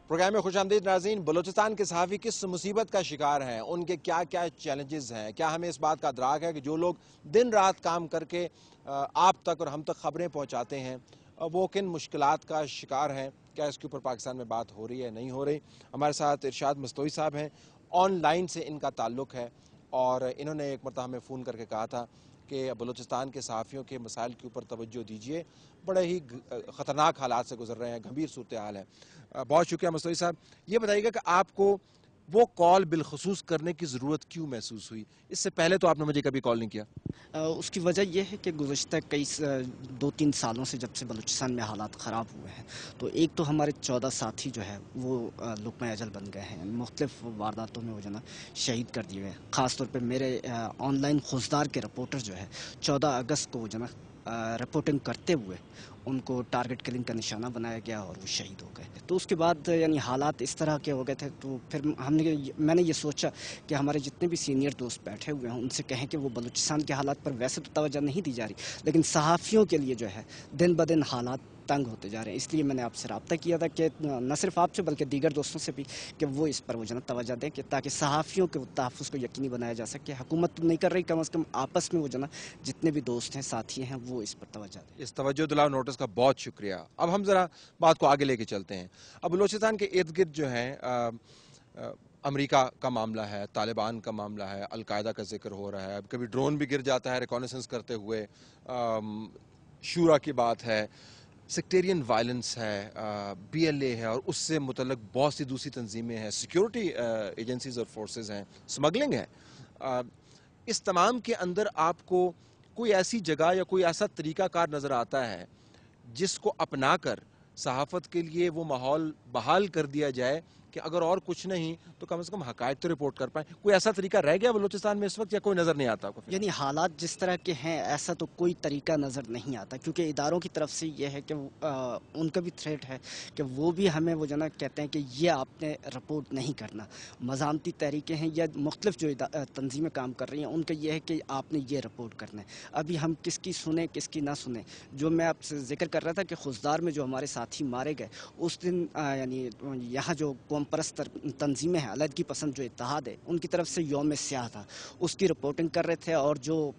Programme میں خوش آمدید ناظرین۔ بلوچستان کے صحافی کس مصیبت کا شکار ہیں، ان کے کیا کیا چیلنجز ہیں، کیا ہمیں اس بات کا ادراک ہے کہ جو لوگ دن رات کام کر کے آپ تک اور ہم تک خبریں پہنچاتے ہیں وہ کن مشکلات کا شکار ہیں؟ کیا اس کے اوپر پاکستان میں بات ہو رہی ہے، نہیں ہو رہی؟ ہمارے ساتھ ارشاد مستوی صاحب ہیں، آن لائن سے ان کا تعلق ہے، اور انہوں نے ایک مرتبہ ہمیں فون کر کے کہا تھا کہ بلوچستان کے صحافیوں کے مسائل کے اوپر توجہ دیجیے، بڑے ہی خطرناک حالات سے گزر رہے ہیں، گھمبیر صورتحال ہے۔ بہت شکریہ مستوی صاحب۔ یہ بتائیے گا کہ آپ کو وہ کال بالخصوص کرنے کی ضرورت کیوں محسوس ہوئی؟ اس سے پہلے تو آپ نے مجھے کبھی کال نہیں کیا۔ اس کی وجہ یہ ہے کہ گزشتہ کئی 2-3 سالوں سے جب سے بلوچستان میں حالات خراب ہوئے ہیں، تو ایک تو ہمارے 14 ساتھی جو ہے وہ لقمہ اجل بن گئے ہیں، مختلف وارداتوں میں وہ جو نا شہید کر دیے گئے۔ خاص طور پہ میرے آن لائن خوزدار کے رپورٹر جو ہے 14 اگست کو وہ جو نا رپورٹنگ کرتے ہوئے ان کو ٹارگٹ کلنگ کا نشانہ بنایا گیا اور وہ شہید ہو گئے۔ تو اس کے بعد یعنی حالات اس طرح کے ہو گئے تھے، تو پھر میں نے یہ سوچا کہ ہمارے جتنے بھی سینئر دوست بیٹھے ہوئے ہیں ان سے کہیں کہ وہ بلوچستان کے حالات پر ویسے تو توجہ نہیں دی جا رہی، لیکن صحافیوں کے لیے جو ہے دن بدن حالات تنگ ہوتے جا رہے ہیں، اس لیے میں نے آپ سے رابطہ کیا تھا کہ نہ صرف آپ سے بلکہ دیگر دوستوں سے بھی کہ وہ اس پر وہ جو توجہ دیں کہ تاکہ صحافیوں کے تحفظ کو یقینی بنایا جا سکے۔ حکومت تو نہیں کر رہی، کم از کم آپس میں وہ جو جتنے بھی دوست ہیں، ساتھی ہیں، وہ اس پر توجہ دیں۔ اس توجہ دلاؤ نوٹس کا بہت شکریہ۔ اب ہم ذرا بات کو آگے لے کے چلتے ہیں۔ اب بلوچستان کے ارد گرد جو ہیں امریکہ کا معاملہ ہے، طالبان کا معاملہ ہے، القاعدہ کا ذکر ہو رہا ہے، اب کبھی ڈرون بھی گر جاتا ہے ریکانیسنس کرتے ہوئے، شورا کی بات ہے، سیکٹیرین وائلنس ہے، بی ایل اے ہے، اور اس سے متعلق بہت سی دوسری تنظیمیں ہیں، سیکیورٹی ایجنسیز اور فورسز ہیں، سمگلنگ ہے۔ اس تمام کے اندر آپ کو کوئی ایسی جگہ یا کوئی ایسا طریقہ کار نظر آتا ہے جس کو اپنا کر صحافت کے لیے وہ ماحول بحال کر دیا جائے کہ اگر اور کچھ نہیں تو کم از کم حقائق تو رپورٹ کر پائیں؟ کوئی ایسا طریقہ رہ گیا بلوچستان میں اس وقت، یا کوئی نظر نہیں آتا آپ کو؟ یعنی حالات جس طرح کے ہیں ایسا تو کوئی طریقہ نظر نہیں آتا، کیونکہ اداروں کی طرف سے یہ ہے کہ ان کا بھی تھریٹ ہے کہ وہ بھی ہمیں وہ جو نا کہتے ہیں کہ یہ آپ نے رپورٹ نہیں کرنا۔ مزاحمتی تحریکیں ہیں یا مختلف جو تنظیمیں کام کر رہی ہیں ان کا یہ ہے کہ آپ نے یہ رپورٹ کرنا ہے۔ ابھی ہم کس کی سنیں کس کی نہ سنیں؟ جو میں آپ سے ذکر کر رہا تھا کہ خوزدار میں جو ہمارے ساتھی مارے گئے اس دن یعنی یہاں جو قوم پرست تنظیمیں ہیں، علیحدگی پسند جو اتحاد ہے، ان کی طرف سے یوم سیاہ تھا، اس کی رپورٹنگ کر رہے تھے، اور جو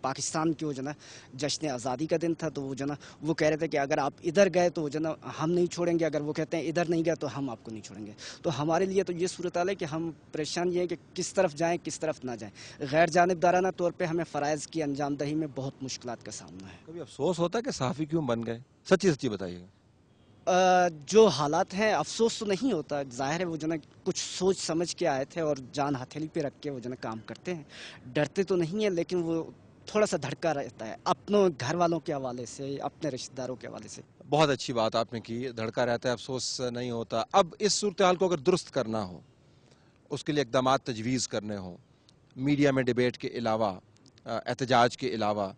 پاکستان کی وہ جو نا جشن آزادی کا دن تھا تو وہ جو نا وہ کہہ رہے تھے کہ اگر آپ ادھر گئے تو وہ جو نا ہم نہیں چھوڑیں گے، اگر وہ کہتے ہیں ادھر نہیں گئے تو ہم آپ کو نہیں چھوڑیں گے۔ تو ہمارے لیے تو یہ صورتحال ہے کہ ہم پریشان یہ ہیں کہ کس طرف جائیں کس طرف نہ جائیں۔ غیر جانبدارانہ طور پہ ہمیں فرائض کی انجام دہی میں بہت مشکلات کا سامنا ہے۔ کبھی افسوس ہوتا ہے کہ صحافی کیوں بن گئے؟ سچی سچی بتائیے گا۔ جو حالات ہیں افسوس تو نہیں ہوتا، ظاہر ہے وہ جو نا کچھ سوچ سمجھ کے آئے تھے اور جان ہتھیلی پہ رکھ کے وہ جو نا کام کرتے ہیں، ڈرتے تو نہیں ہیں لیکن وہ تھوڑا سا دھڑکا رہتا ہے اپنوں گھر والوں کے حوالے سے، اپنے رشتہ داروں کے حوالے سے۔ بہت اچھی بات آپ نے کی، دھڑکا رہتا ہے، افسوس نہیں ہوتا۔ اب اس صورتحال کو اگر درست کرنا ہو، اس کے لیے اقدامات تجویز کرنے ہوں، میڈیا میں ڈیبیٹ کے علاوہ، احتجاج کے علاوہ،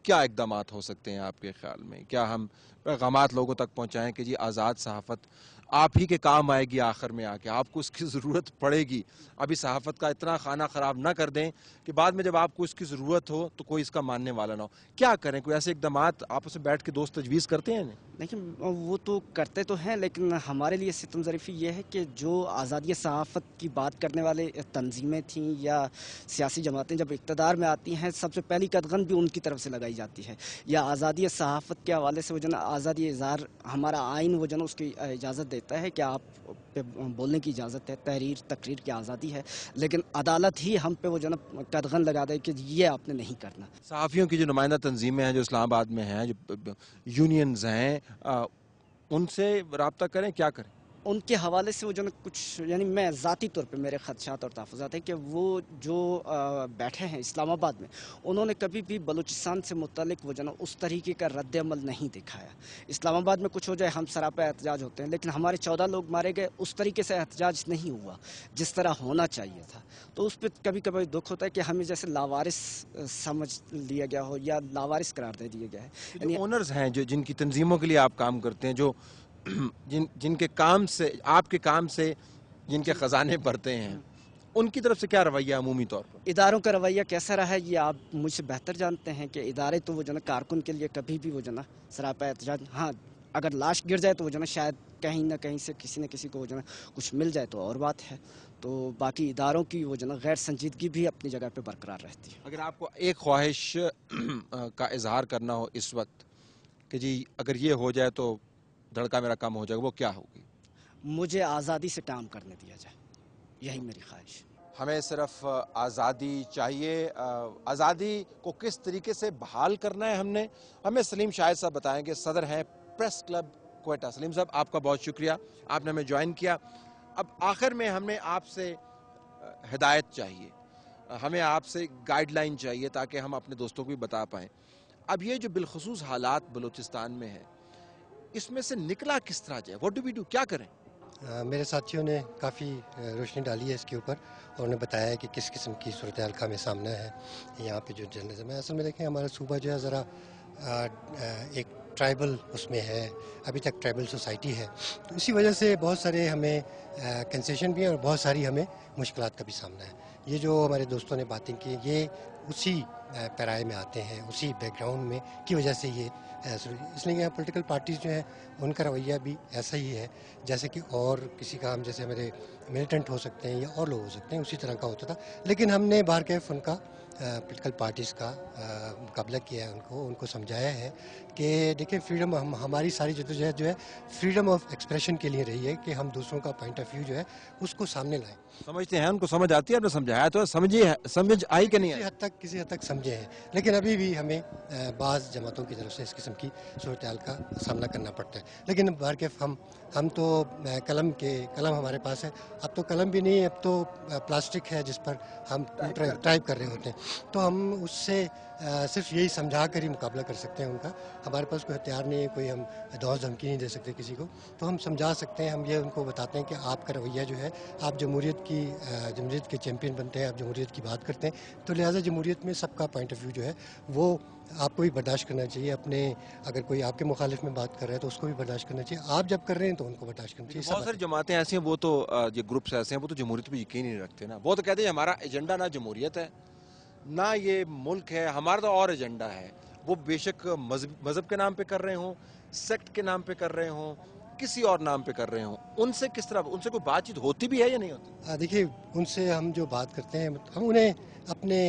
کیا اقدامات ہو سکتے ہیں آپ کے خیال میں؟ کیا ہم پیغامات لوگوں تک پہنچائیں کہ جی آزاد صحافت آپ ہی کے کام آئے گی، آخر میں آ کے آپ کو اس کی ضرورت پڑے گی، ابھی صحافت کا اتنا خانہ خراب نہ کر دیں کہ بعد میں جب آپ کو اس کی ضرورت ہو تو کوئی اس کا ماننے والا نہ ہو؟ کیا کریں؟ کوئی ایسے اقدامات آپس میں بیٹھ کے دوست تجویز کرتے ہیں؟ لیکن وہ تو کرتے تو ہیں، لیکن ہمارے لیے ستم ظریفی یہ ہے کہ جو آزادی صحافت کی بات کرنے والے تنظیمیں تھیں یا سیاسی جماعتیں جب اقتدار میں آتی ہیں، سب سے پہلی قدغن بھی ان کی طرف سے لگائی جاتی ہے، یا آزادی صحافت کے حوالے سے وہ جو نا آزادی اظہار ہمارا آئین وہ جو نا اس کی اجازت دیتا ہے کہ آپ پہ بولنے کی اجازت ہے، تقریر کی آزادی ہے، لیکن عدالت ہی ہم پہ وہ جو نا قدغن لگا دے کہ یہ آپ نے نہیں کرنا۔ صحافیوں کی جو نمائندہ تنظیمیں ہیں جو اسلام آباد میں ہیں، جو یونینز ہیں، ان سے رابطہ کریں؟ کیا کریں؟ ان کے حوالے سے وہ جو نا کچھ یعنی میں ذاتی طور پہ میرے خدشات اور تحفظات ہیں کہ وہ جو بیٹھے ہیں اسلام آباد میں، انہوں نے کبھی بھی بلوچستان سے متعلق وہ جو نا اس طریقے کا رد عمل نہیں دکھایا۔ اسلام آباد میں کچھ ہو جائے ہم سراپا احتجاج ہوتے ہیں، لیکن ہمارے 14 لوگ مارے گئے اس طریقے سے احتجاج نہیں ہوا جس طرح ہونا چاہیے تھا۔ تو اس پہ کبھی کبھی دکھ ہوتا ہے کہ ہمیں جیسے لاوارث سمجھ لیا گیا ہو یا لاوارث قرار دے دیا گیا ہے۔ جو اونرز ہیں، جن کی تنظیموں کے لیے آپ کام کرتے ہیں، جو جن کے کام سے، آپ کے کام سے جن کے خزانے بھرتے ہیں، ان کی طرف سے کیا رویہ عمومی طور پر؟ اداروں کا رویہ کیسا رہا ہے یہ آپ مجھ سے بہتر جانتے ہیں کہ ادارے تو وہ جو نا کارکن کے لیے کبھی بھی وہ جو نا سراپا احتجاج، ہاں اگر لاش گر جائے تو وہ جو نا شاید कहीं ना कहीं से किसी न किसी को जो है कुछ मिल जाए तो और बात है, तो बाकी इदारों की वो जो है गैर संजीदगी भी अपनी जगह पे बरकरार रहती है। अगर आपको एक ख्वाहिश का इजहार करना हो इस वक्त कि जी अगर ये हो जाए तो धड़का मेरा कम हो जाएगा, वो क्या होगी? मुझे आज़ादी से काम करने दिया जाए, यही मेरी ख्वाहिश है। हमें सिर्फ आज़ादी चाहिए। आज़ादी को किस तरीके से बहाल करना है हमें सलीम शाहिद साहब बताएंगे, सदर हैं प्रेस क्लब क्वेटा। सलीम साहब, आपका बहुत शुक्रिया, आपने हमें ज्वाइन किया। अब आखिर में हमें आपसे हिदायत चाहिए, हमें आपसे गाइडलाइन चाहिए ताकि हम अपने दोस्तों को भी बता पाएँ। अब ये जो बिलखुसूस हालात बलूचिस्तान में है, इसमें से निकला किस तरह जाए? व्हाट डू वी डू, क्या करें? मेरे साथियों ने काफ़ी रोशनी डाली है इसके ऊपर, और उन्हें बताया है कि किस किस्म की सूरत हाल का हमें सामना है यहाँ पे जो जर्नलिज्म है। असल में देखें, हमारा सूबा जो है ज़रा एक ट्राइबल उसमें है, अभी तक ट्राइबल सोसाइटी है, तो इसी वजह से बहुत सारे हमें कंसेशन भी हैं और बहुत सारी हमें मुश्किलात का भी सामना है। ये जो हमारे दोस्तों ने बातें की, ये उसी पैराए में आते हैं, उसी बैकग्राउंड में की वजह से ये इसलिए यहाँ पॉलिटिकल पार्टीज़ जो हैं उनका रवैया भी ऐसा ही है जैसे कि और किसी का, हम जैसे हमारे मिलिटेंट हो सकते हैं या और लोग हो सकते हैं, उसी तरह का होता था। लेकिन हमने बाहर कैफ उनका पॉलिटिकल पार्टीज़ का मुकाबला किया है, उनको समझाया है कि देखिए, फ्रीडम हमारी सारी जद्दोजहद जो है फ्रीडम ऑफ एक्सप्रेशन के लिए रही है कि हम दूसरों का पॉइंट ऑफ व्यू जो है उसको सामने लाएं। समझते हैं, उनको समझ आती है, आपने समझाया तो समझ आई कि नहीं आई? किसी हद तक समझे हैं, लेकिन अभी भी हमें बाज़ जमातों की तरफ से इस किस्म की सूरत हाल का सामना करना पड़ता है। लेकिन बाहर के हम तो कलम हमारे पास है, अब तो कलम भी नहीं है, अब तो प्लास्टिक है जिस पर हम टाइप कर रहे होते हैं, तो हम उससे सिर्फ यही समझा कर ही मुकाबला कर सकते हैं उनका। हमारे पास कोई हथियार नहीं है, कोई हम दौड़ धमकी नहीं दे सकते किसी को, तो हम समझा सकते हैं। हम ये उनको बताते हैं कि आपका रवैया जो है, आप जमहूरियत के चैम्पियन बनते हैं, आप जमहूरियत की बात करते हैं, तो लिहाजा जमहूरियत में सबका पॉइंट ऑफ व्यू जो है वो आपको भी बर्दाश्त करना चाहिए। अगर कोई आपके मुखालिफ में बात कर रहा है तो उसको भी बर्दाश्त करना चाहिए, आप जब कर रहे हैं तो उनको बर्दाश्त करना चाहिए। बहुत सारी जमातें ऐसी हैं, वो तो ये ग्रुप्स ऐसे हैं, वो तो जमहूरियत पे यकीन ही नहीं रखते ना। वो तो कहते हैं हमारा एजेंडा ना जमहूरियत है ना ये मुल्क है, हमारा तो और एजेंडा है। वो बेशक मजहब के नाम पे कर रहे हों, सेक्ट के नाम पे कर रहे हों, किसी और नाम पे कर रहे हों, उनसे किस तरह, उनसे कोई बातचीत होती भी है या नहीं होती? देखिए, उनसे हम जो बात करते हैं, हम उन्हें अपने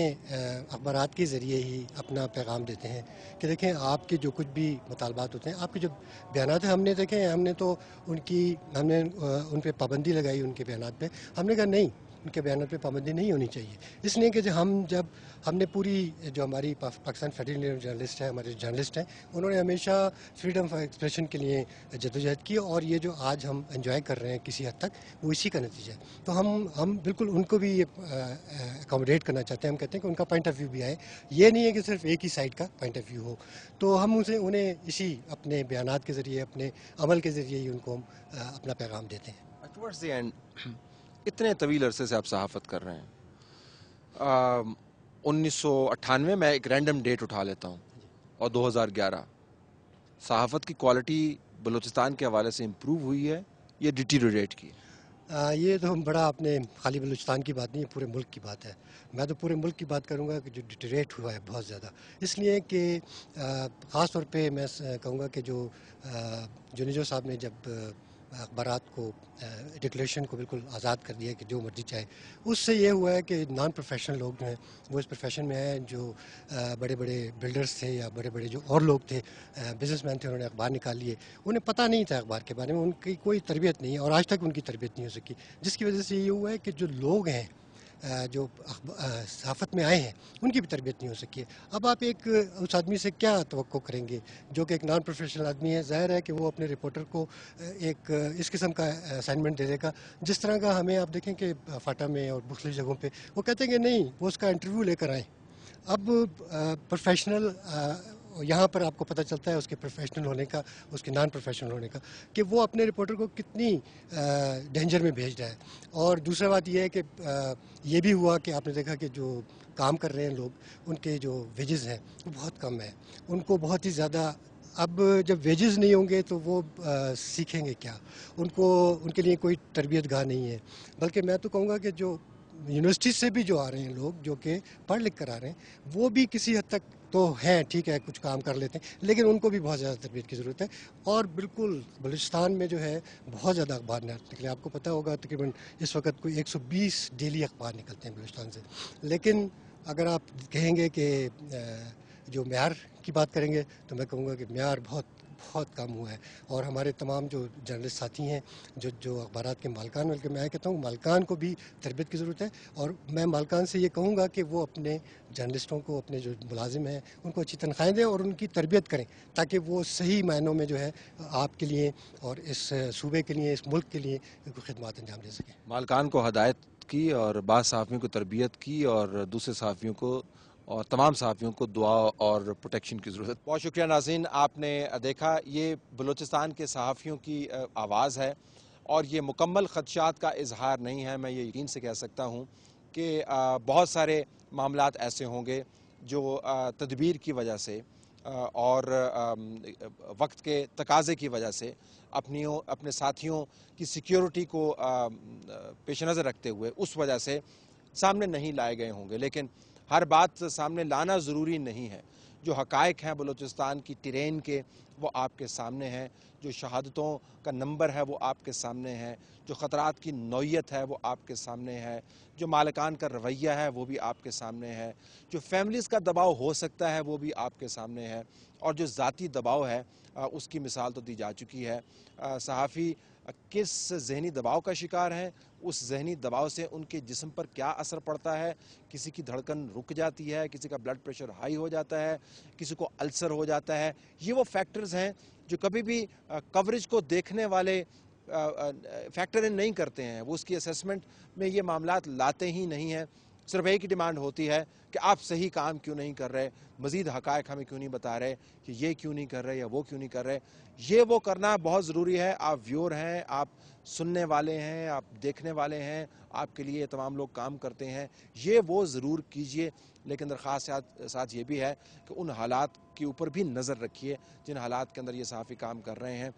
अखबारात के ज़रिए ही अपना पैगाम देते हैं कि देखें, आपके जो कुछ भी मुतालबात होते हैं, आपके जो बयानात हैं, हमने उन पर पाबंदी लगाई, उनके बयानात पे हमने कहा नहीं, उनके बयानों पे पाबंदी नहीं होनी चाहिए। इसलिए कि जब हमने पूरी जो हमारी पाकिस्तान फेडरेशन जर्नलिस्ट है, हमारे जर्नलिस्ट हैं, उन्होंने हमेशा फ्रीडम ऑफ एक्सप्रेशन के लिए जद्दोजहद की, और ये जो आज हम एंजॉय कर रहे हैं किसी हद तक, वो इसी का नतीजा है। तो हम बिल्कुल उनको भी अकोमोडेट करना चाहते हैं। हम कहते हैं कि उनका पॉइंट ऑफ व्यू भी आए, ये नहीं है कि सिर्फ एक ही साइड का पॉइंट ऑफ व्यू हो। तो हम उन्हें इसी अपने बयानात के ज़रिए, अपने अमल के ज़रिए ही उनको हम अपना पैगाम देते हैं। टुवर्ड्स द एंड, इतने तवील अरसे से आप सहाफ़त कर रहे हैं, 1998 में एक रैंडम डेट उठा लेता हूँ और 2011, सहाफ़त की क्वालिटी बलूचिस्तान के हवाले से इम्प्रूव हुई है या डिटीरियोरेट की? ये तो बड़ा, आपने खाली बलूचिस्तान की बात नहीं है, पूरे मुल्क की बात है। मैं तो पूरे मुल्क की बात करूंगा कि जो डिटेरेट हुआ है बहुत ज़्यादा, इसलिए कि ख़ास तौर पे मैं कहूँगा कि जो निजो साहब ने जब अखबारात को डिक्लेरेशन को बिल्कुल आज़ाद कर दिया कि जो मर्जी चाहे, उससे ये हुआ है कि नॉन प्रोफेशनल लोग जो हैं वो इस प्रोफेशन में हैं, जो बड़े बड़े बिल्डर्स थे या बड़े बड़े जो और लोग थे, बिजनेसमैन थे, उन्होंने अखबार निकाल लिए। उन्हें पता नहीं था अखबार के बारे में, उनकी कोई तरबियत नहीं है और आज तक उनकी तरबियत नहीं हो सकी, जिसकी वजह से ये हुआ है कि जो लोग हैं जो सहाफ़त में आए हैं, उनकी भी तरबियत नहीं हो सकी है। अब आप उस आदमी से क्या तवक्को करेंगे जो कि एक नॉन प्रोफेशनल आदमी है? ज़ाहिर है कि वो अपने रिपोर्टर को एक इस किस्म का असाइनमेंट दे देगा जिस तरह का हमें, आप देखें कि फाटा में और मुख्तलिफ जगहों पे वो कहते हैं कि नहीं, वो उसका इंटरव्यू लेकर आए। अब प्रोफेशनल, यहाँ पर आपको पता चलता है उसके प्रोफेशनल होने का, उसके नॉन प्रोफेशनल होने का, कि वो अपने रिपोर्टर को कितनी डेंजर में भेज रहा है। और दूसरा बात यह है कि ये भी हुआ कि आपने देखा कि जो काम कर रहे हैं लोग, उनके जो वेजेस हैं वो बहुत कम है, उनको बहुत ही ज़्यादा। अब जब वेजेस नहीं होंगे तो वो सीखेंगे क्या? उनके लिए कोई तरबियत गाह नहीं है। बल्कि मैं तो कहूँगा कि जो यूनिवर्सिटी से भी जो आ रहे हैं लोग, जो कि पढ़ लिख कर आ रहे हैं, वो भी किसी हद तक तो हैं, ठीक है, कुछ काम कर लेते हैं, लेकिन उनको भी बहुत ज़्यादा तरबियत की ज़रूरत है। और बिल्कुल बलूचिस्तान में जो है बहुत ज़्यादा अखबार निकले, आपको पता होगा तकरीबन इस वक्त कोई 120 डेली अखबार निकलते हैं बलूचिस्तान से। लेकिन अगर आप कहेंगे कि जो म्यार की बात करेंगे तो मैं कहूँगा कि म्यार बहुत बहुत कम हुआ है। और हमारे तमाम जो जर्नलिस्ट साथी हैं, जो अखबारात के मालिकान, बल्कि मैं कहता हूँ मालिकान को भी तरबियत की ज़रूरत है। और मैं मालिकान से ये कहूँगा कि वो अपने जर्नलिस्टों को, अपने जो मुलाजिम हैं, उनको अच्छी तनख्वाहें दें और उनकी तरबियत करें, ताकि वो सही मायनों में जो है आपके लिए और इस सूबे के लिए, इस मुल्क के लिए खिदमत अंजाम दे सकें। मालिकान को हदायत की और बाद सहाफ़ियों को तरबियत की और दूसरे सहाफ़ियों को और तमाम सहाफ़ियों को दुआ और प्रोटेक्शन की ज़रूरत। बहुत शुक्रिया नाज़रीन, आपने देखा ये बलूचिस्तान के सहाफ़ियों की आवाज़ है और ये मुकम्मल ख़दशात का इजहार नहीं है। मैं ये यकीन से कह सकता हूँ कि बहुत सारे मामलात ऐसे होंगे जो तदबीर की वजह से और वक्त के तकाज़े की वजह से अपने साथियों की सिक्योरिटी को पेश नज़र रखते हुए उस वजह से सामने नहीं लाए गए होंगे। लेकिन हर बात सामने लाना ज़रूरी नहीं है। जो हक़ाइक़ हैं बलूचिस्तान की टेरेन के, वो आपके सामने हैं। जो शहादतों का नंबर है वो आपके सामने है। जो ख़तरात की नौइयत है वो आपके सामने है। जो मालिकान का रवैया है वो भी आपके सामने है। जो फैमिलीज़ का दबाव हो सकता है वो भी आपके सामने है। और जो ज़ाती दबाव है उसकी मिसाल तो दी जा चुकी है। सहाफ़ी किस ज़हनी दबाव का शिकार हैं, उस ज़हनी दबाव से उनके जिस्म पर क्या असर पड़ता है। किसी की धड़कन रुक जाती है, किसी का ब्लड प्रेशर हाई हो जाता है, किसी को अल्सर हो जाता है। ये वो फैक्टर्स हैं जो कभी भी कवरेज को देखने वाले फैक्टर इन नहीं करते हैं। वो उसकी असेसमेंट में ये मामलात लाते ही नहीं हैं। सिर्फ एक ही डिमांड होती है कि आप सही काम क्यों नहीं कर रहे, मज़ीद हक़ाइक़ हमें क्यों नहीं बता रहे, कि ये क्यों नहीं कर रहे या वो क्यों नहीं कर रहे। ये वो करना बहुत ज़रूरी है। आप व्यूअर हैं, आप सुनने वाले हैं, आप देखने वाले हैं, आपके लिए तमाम लोग काम करते हैं। ये वो ज़रूर कीजिए, लेकिन दरख्वास्त साथ ये भी है कि उन हालात के ऊपर भी नज़र रखिए जिन हालात के अंदर ये सहाफ़ी काम कर रहे हैं।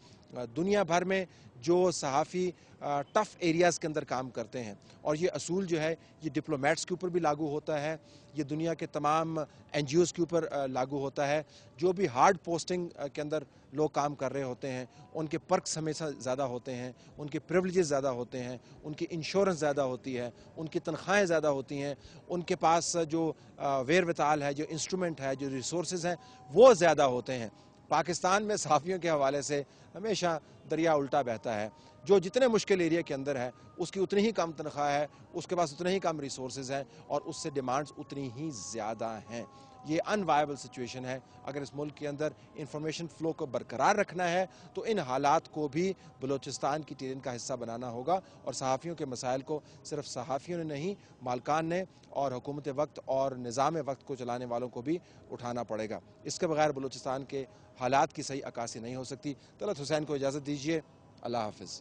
दुनिया भर में जो सहाफ़ी टफ़ एरियाज़ के अंदर काम करते हैं, और ये असूल जो है ये डिप्लोमेट्स के ऊपर भी लागू होता है, ये दुनिया के तमाम NGOs के ऊपर लागू होता है। जो भी हार्ड पोस्टिंग के अंदर लोग काम कर रहे होते हैं, उनके पर्क्स हमेशा ज़्यादा होते हैं, उनके प्रिविलेजेस ज़्यादा होते हैं, उनकी इंश्योरेंस ज़्यादा होती है, उनकी तनख्वाहें ज़्यादा होती हैं, उनके पास जो वेर-विताल है, जो इंस्ट्रूमेंट है, जो रिसोर्सेज हैं, वो ज़्यादा होते हैं। पाकिस्तान में सहाफ़ियों के हवाले से हमेशा दरिया उल्टा बहता है। जो जितने मुश्किल एरिया के अंदर है उसकी उतनी ही कम तनख्वाह है, उसके पास उतने ही कम रिसोर्सेज हैं और उससे डिमांड्स उतनी ही ज़्यादा हैं। ये अनवायबल सिचुएशन है। अगर इस मुल्क के अंदर इंफॉर्मेशन फ़्लो को बरकरार रखना है तो इन हालात को भी बलूचिस्तान की टेरेन का हिस्सा बनाना होगा। और सहाफ़ियों के मसाइल को सिर्फ सहाफ़ियों ने नहीं, मालकान ने और हुकूमत वक्त और निज़ाम वक्त को चलाने वालों को भी उठाना पड़ेगा। इसके बगैर बलूचिस्तान के हालात की सही अक्कासी नहीं हो सकती। तलत हुसैन को इजाज़त दीजिए। अल्लाह हाफ़िज़।